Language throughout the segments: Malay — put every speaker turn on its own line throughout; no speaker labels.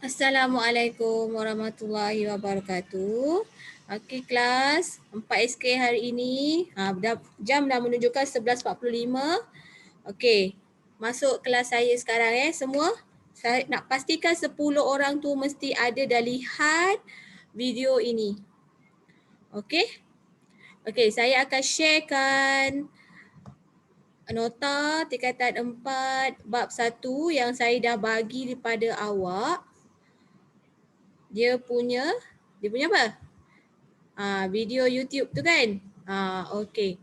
Assalamualaikum warahmatullahi wabarakatuh. Okey kelas 4SK hari ini. Jam dah menunjukkan 11.45. Okey. Masuk kelas saya sekarang semua. Saya nak pastikan 10 orang tu mesti ada dah lihat video ini. Okey? Okey, saya akan sharekan nota tingkatan 4 bab 1 yang saya dah bagi daripada awak. Dia punya apa? Video YouTube tu kan? Okey.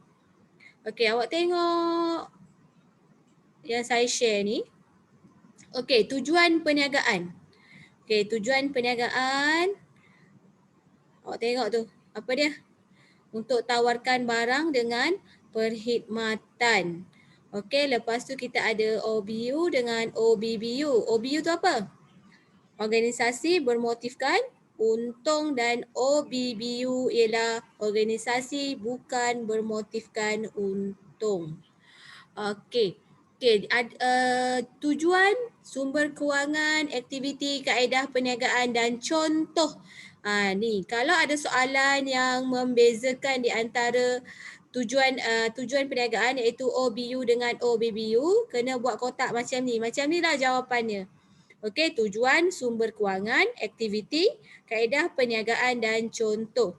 Okey, awak tengok yang saya share ni. Okey, tujuan perniagaan. Okey, tujuan perniagaan. Awak tengok tu. Apa dia? Untuk tawarkan barang dengan perkhidmatan. Okey, lepas tu kita ada OBU dengan OBBU. OBU tu apa? Organisasi bermotifkan untung, dan OBBU ialah organisasi bukan bermotifkan untung. Okey. Tujuan, sumber kewangan, aktiviti, kaedah perniagaan dan contoh. Ni kalau ada soalan yang membezakan di antara tujuan perniagaan iaitu OBU dengan OBBU, kena buat kotak macam ni. Macam ni lah jawapannya. Okey, tujuan, sumber kewangan, aktiviti, kaedah perniagaan dan contoh.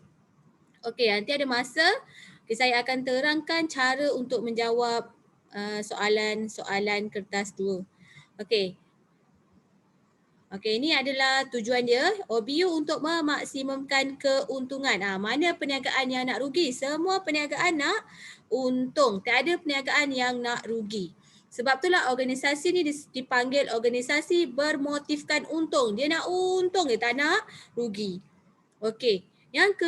Okey, nanti ada masa saya akan terangkan cara untuk menjawab soalan-soalan kertas 2. Okey. Okey, ini adalah tujuan dia. OBU untuk memaksimumkan keuntungan. Mana perniagaan yang nak rugi? Semua perniagaan nak untung. Tak ada perniagaan yang nak rugi. Sebab itulah organisasi ni dipanggil organisasi bermotifkan untung. Dia nak untung, dia tak nak rugi. Okey. Yang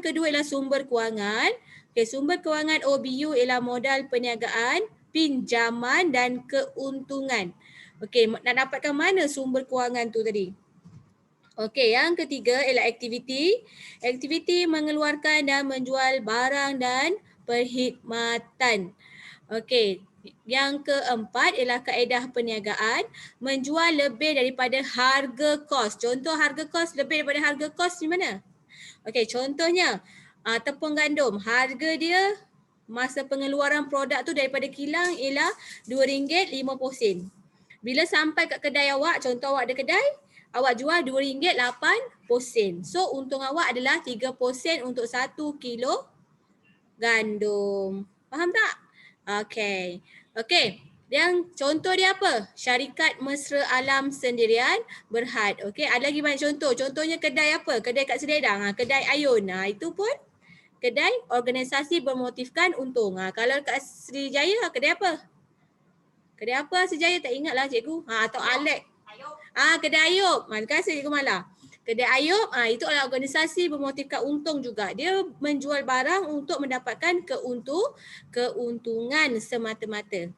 kedua ialah sumber kewangan. Okey, sumber kewangan OBU ialah modal perniagaan, pinjaman dan keuntungan. Okey, nak dapatkan mana sumber kewangan tu tadi? Okey, yang ketiga ialah aktiviti. Aktiviti mengeluarkan dan menjual barang dan perkhidmatan. Okey, yang keempat ialah kaedah perniagaan, menjual lebih daripada harga kos. Contoh harga kos lebih daripada harga kos di mana? Okey, contohnya tepung gandum, harga dia masa pengeluaran produk tu daripada kilang ialah RM2.50. Bila sampai kat kedai awak, contoh awak ada kedai, awak jual RM2.80. So untung awak adalah 3% untuk 1 kilo gandum. Faham tak? Okey. Okey. Yang contoh dia apa? Syarikat Mesra Alam Sendirian Berhad. Okey, ada lagi banyak contoh. Contohnya kedai apa? Kedai kat Seledang. Kedai Ayun. Itu pun kedai organisasi bermotifkan untung. Kalau kat Srijaya, kedai apa? Kedai apa Srijaya? Tak ingatlah cikgu. Atau Alek. Kedai Ayub. Terima kasih Cikgu Mala. Kedai Ayub, itu adalah organisasi bermotifkan untung juga. Dia menjual barang untuk mendapatkan keuntungan semata-mata.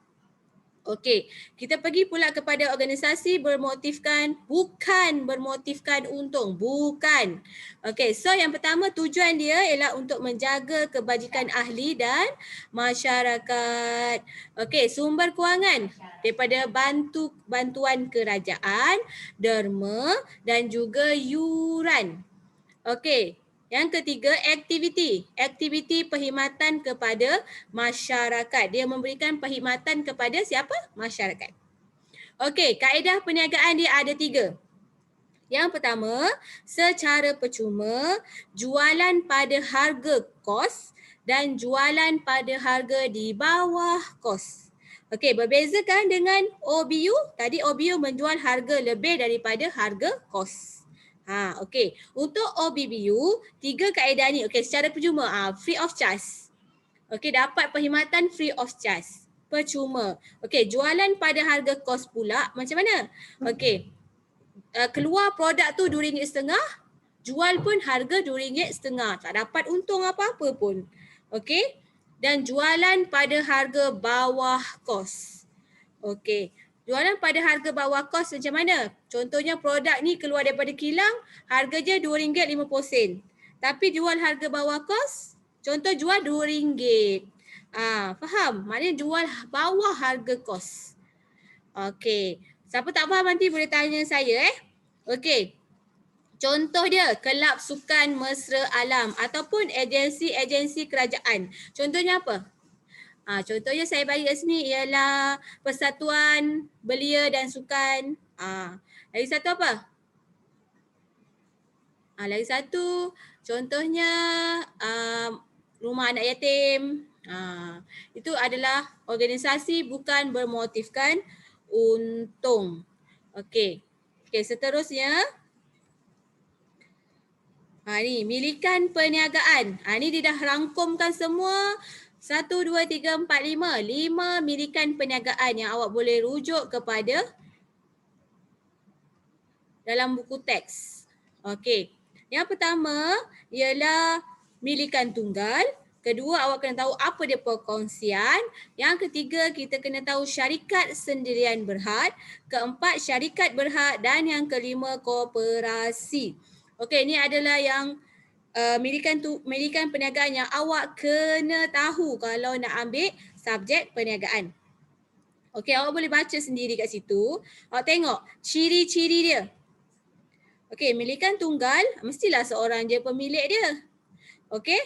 Okey, kita pergi pula kepada organisasi bukan bermotifkan untung. Bukan. Okey, so yang pertama tujuan dia ialah untuk menjaga kebajikan ahli dan masyarakat. Okey, sumber kewangan daripada bantuan kerajaan, derma dan juga yuran. Okey, yang ketiga aktiviti. Aktiviti perkhidmatan kepada masyarakat. Dia memberikan perkhidmatan kepada siapa? Masyarakat. Okey, kaedah perniagaan dia ada 3. Yang pertama, secara percuma, jualan pada harga kos dan jualan pada harga di bawah kos. Okey, berbeza kan dengan OBU? Tadi OBU menjual harga lebih daripada harga kos. Okey. Untuk OBBU, 3 kaedah ni. Okey, secara percuma, free of charge. Okey, dapat perkhidmatan free of charge. Percuma. Okey, jualan pada harga kos pula macam mana? Okey. Keluar produk tu RM2.50, jual pun harga RM2.50. Tak dapat untung apa-apa pun. Okey. Dan jualan pada harga bawah kos. Okey. Jualan pada harga bawah kos macam mana? Contohnya produk ni keluar daripada kilang, harga je RM2.50. Tapi jual harga bawah kos, contoh jual RM2. Faham? Maknanya jual bawah harga kos. Okey. Siapa tak faham nanti boleh tanya saya Okey. Contoh dia, kelab sukan mesra alam ataupun agensi-agensi kerajaan. Contohnya apa? Contohnya saya bagi kat sini ialah Persatuan Belia dan Sukan. Lagi satu apa? Lagi satu contohnya Rumah Anak Yatim. Itu adalah organisasi bukan bermotifkan untung. Okey. Okey, seterusnya ni milikan perniagaan. Ni dia dah rangkumkan semua 1, 2, 3, 4, 5. 5 milikan perniagaan yang awak boleh rujuk kepada dalam buku teks. Okey. Yang pertama ialah milikan tunggal. Kedua, awak kena tahu apa dia perkongsian. Yang ketiga, kita kena tahu syarikat sendirian berhad. Keempat, syarikat berhad. Dan yang kelima, koperasi. Okey, ini adalah yang milikan perniagaan yang awak kena tahu kalau nak ambil subjek perniagaan. Okey, awak boleh baca sendiri kat situ. Awak tengok ciri-ciri dia. Okey, milikan tunggal mestilah seorang je pemilik dia. Okey.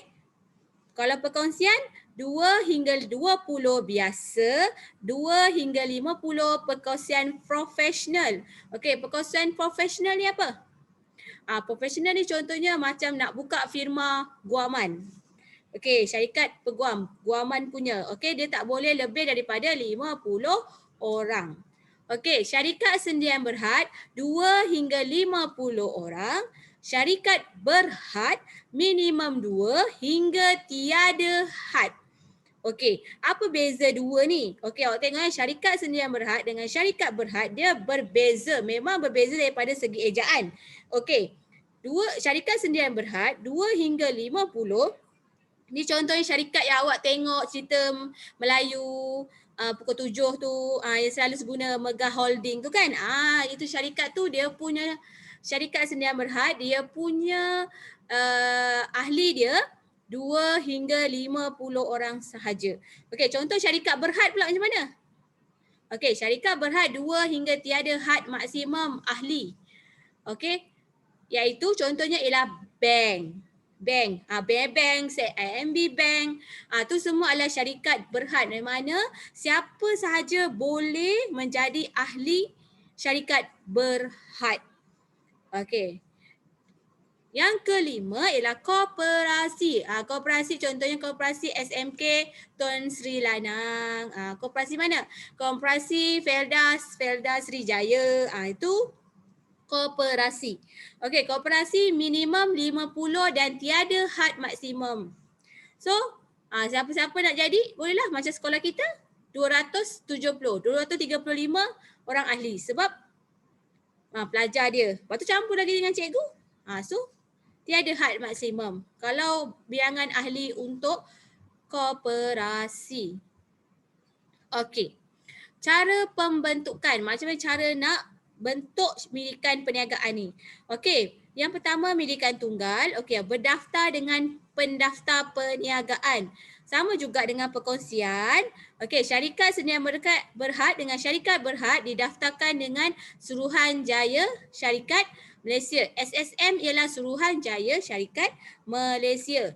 Kalau perkongsian 2 hingga 20 biasa, 2 hingga 50 perkongsian profesional. Okey, perkongsian profesional ni apa? Profesional ni contohnya macam nak buka firma guaman. Okey, syarikat peguam, guaman punya. Okey, dia tak boleh lebih daripada 50 orang. Okey, syarikat sendirian berhad 2 hingga 50 orang. Syarikat berhad minimum 2 hingga tiada had. Okey, apa beza dua ni? Okey, awak tengok syarikat sendirian berhad dengan syarikat berhad dia berbeza. Memang berbeza daripada segi ejaan. Okey, syarikat sendirian berhad 2 hingga 50. Ni contohnya syarikat yang awak tengok cerita Melayu pukul 7 tu yang selalu guna Mega Holding tu kan. Itu syarikat tu dia punya syarikat sendirian berhad, dia punya ahli dia 2 hingga 50 orang sahaja. Okey, contoh syarikat berhad pula macam mana? Okey, syarikat berhad 2 hingga tiada had maksimum ahli. Okey, iaitu contohnya ialah bank. Bank, bank, IMB Bank, tu semua adalah syarikat berhad di mana siapa sahaja boleh menjadi ahli syarikat berhad. Okey. Yang kelima ialah koperasi. Koperasi contohnya koperasi SMK Tun Sri Lanang. Koperasi mana? Koperasi Felda Srijaya. Itu koperasi. Okey, koperasi minimum 50 dan tiada had maksimum. So, siapa-siapa nak jadi, bolehlah macam sekolah kita 235 orang ahli sebab pelajar dia. Lepas tu campur lagi dengan cikgu. So, tiada had maksimum kalau bilangan ahli untuk koperasi. Okey. Cara pembentukan, macam mana cara nak bentuk milikan perniagaan ni. Okey, yang pertama milikan tunggal. Okey, berdaftar dengan pendaftar perniagaan. Sama juga dengan perkongsian. Okey, syarikat sendirian berhad dengan syarikat berhad didaftarkan dengan Suruhanjaya Syarikat Malaysia. SSM ialah Suruhanjaya Syarikat Malaysia.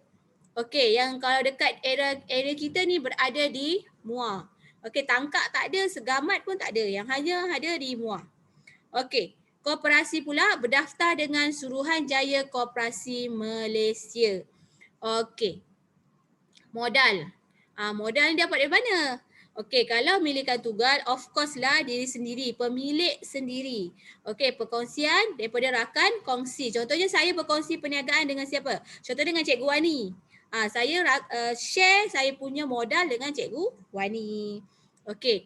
Okey, yang kalau dekat area kita ni berada di Muar. Okey, Tangkak tak ada, Segamat pun tak ada. Yang hanya ada di Muar. Okey, koperasi pula berdaftar dengan Suruhanjaya Koperasi Malaysia. Okey. Modal. Modal ni dapat dari mana? Okey, kalau milikan tunggal, of course lah diri sendiri, pemilik sendiri. Okey, perkongsian daripada rakan kongsi. Contohnya saya berkongsi perniagaan dengan siapa? Contoh dengan Cikgu Wani. Saya share saya punya modal dengan Cikgu Wani. Okey.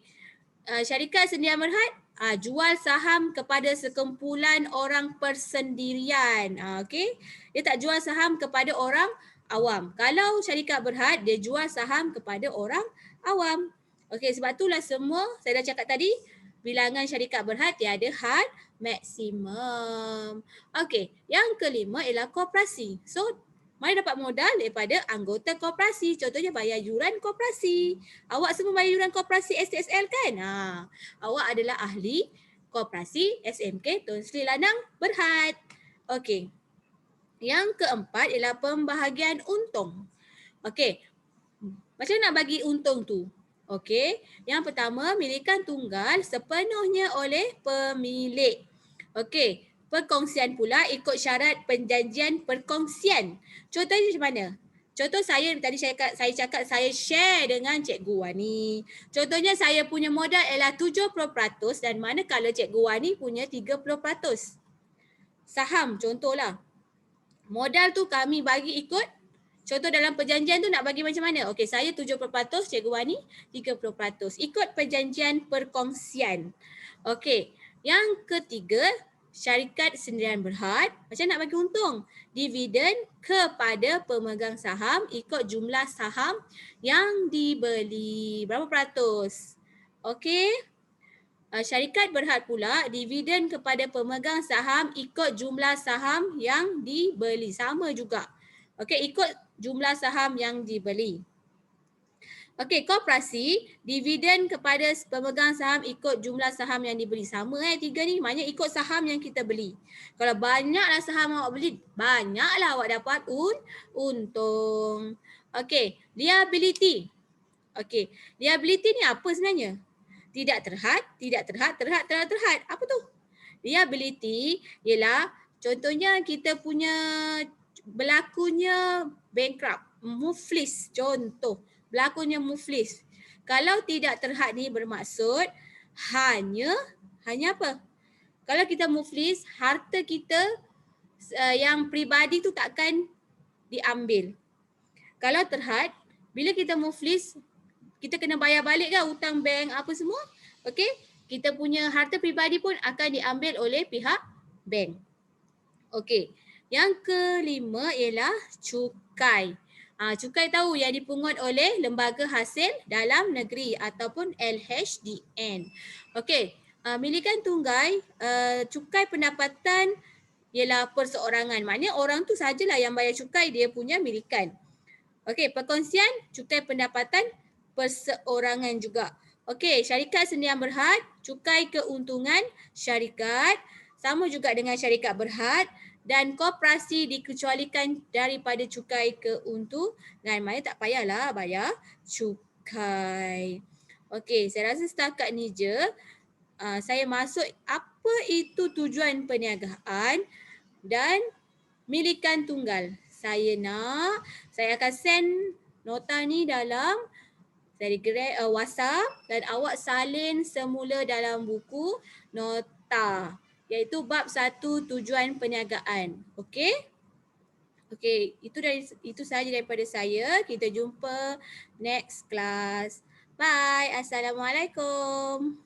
Syarikat sendirian berhad jual saham kepada sekumpulan orang persendirian. Okey. Dia tak jual saham kepada orang awam. Kalau syarikat berhad, dia jual saham kepada orang awam. Okey, sebab itulah semua saya dah cakap tadi, bilangan syarikat berhad tiada had maksimum. Okey, yang kelima ialah koperasi. So, mari dapat modal daripada anggota koperasi. Contohnya bayar yuran koperasi. Awak semua bayar yuran koperasi STSL kan? Awak adalah ahli Koperasi SMK Tun Sri Lanang Berhad. Okey. Yang keempat ialah pembahagian untung. Okey. Macam nak bagi untung tu? Okey. Yang pertama, milikan tunggal sepenuhnya oleh pemilik. Okey. Perkongsian pula ikut syarat perjanjian perkongsian. Contohnya macam mana? Contoh saya tadi saya cakap saya share dengan Cikgu Wani. Contohnya saya punya modal ialah 70% dan manakala Cikgu Wani punya 30%. Saham contohlah. Modal tu kami bagi ikut, contoh dalam perjanjian tu nak bagi macam mana? Okey, saya 70%, Cikgu Wani 30%. Ikut perjanjian perkongsian. Okey, yang ketiga, syarikat sendirian berhad. Macam nak bagi untung? Dividen kepada pemegang saham ikut jumlah saham yang dibeli. Berapa peratus? Okey. Syarikat berhad pula dividen kepada pemegang saham ikut jumlah saham yang dibeli. Sama juga. Okey, ikut jumlah saham yang dibeli. Okey, koperasi dividen kepada pemegang saham ikut jumlah saham yang dibeli. Sama tiga ni, maknanya ikut saham yang kita beli. Kalau banyaklah saham awak beli, banyaklah awak dapat untung. Okey, liability. Okey, liability ni apa sebenarnya? Tidak terhad. Apa tu? Liability ialah contohnya kita punya berlakunya bankrupt, muflis contoh. Berlakunya muflis. Kalau tidak terhad ni bermaksud hanya apa? Kalau kita muflis, harta kita yang peribadi tu takkan diambil. Kalau terhad, bila kita muflis, kita kena bayar balik kan hutang bank apa semua. Okey, kita punya harta peribadi pun akan diambil oleh pihak bank. Okey, yang kelima ialah cukai. Cukai tahu yang dipungut oleh Lembaga Hasil Dalam Negeri ataupun LHDN. Okey, milikan tunggai, cukai pendapatan ialah perseorangan. Maknanya orang tu sajalah yang bayar cukai, dia punya milikan. Okey, perkongsian cukai pendapatan perseorangan juga. Okey, syarikat sendirian berhad, cukai keuntungan syarikat, sama juga dengan syarikat berhad dan koperasi dikecualikan daripada cukai keuntungan. Maknanya tak payahlah bayar cukai. Okey, saya rasa setakat ni je. Saya masuk apa itu tujuan perniagaan dan milikan tunggal. Saya akan send nota ni dalam Telegram, WhatsApp dan awak salin semula dalam buku nota iaitu bab 1 tujuan perniagaan. Okey? Okey, itu sahaja daripada saya. Kita jumpa next class. Bye. Assalamualaikum.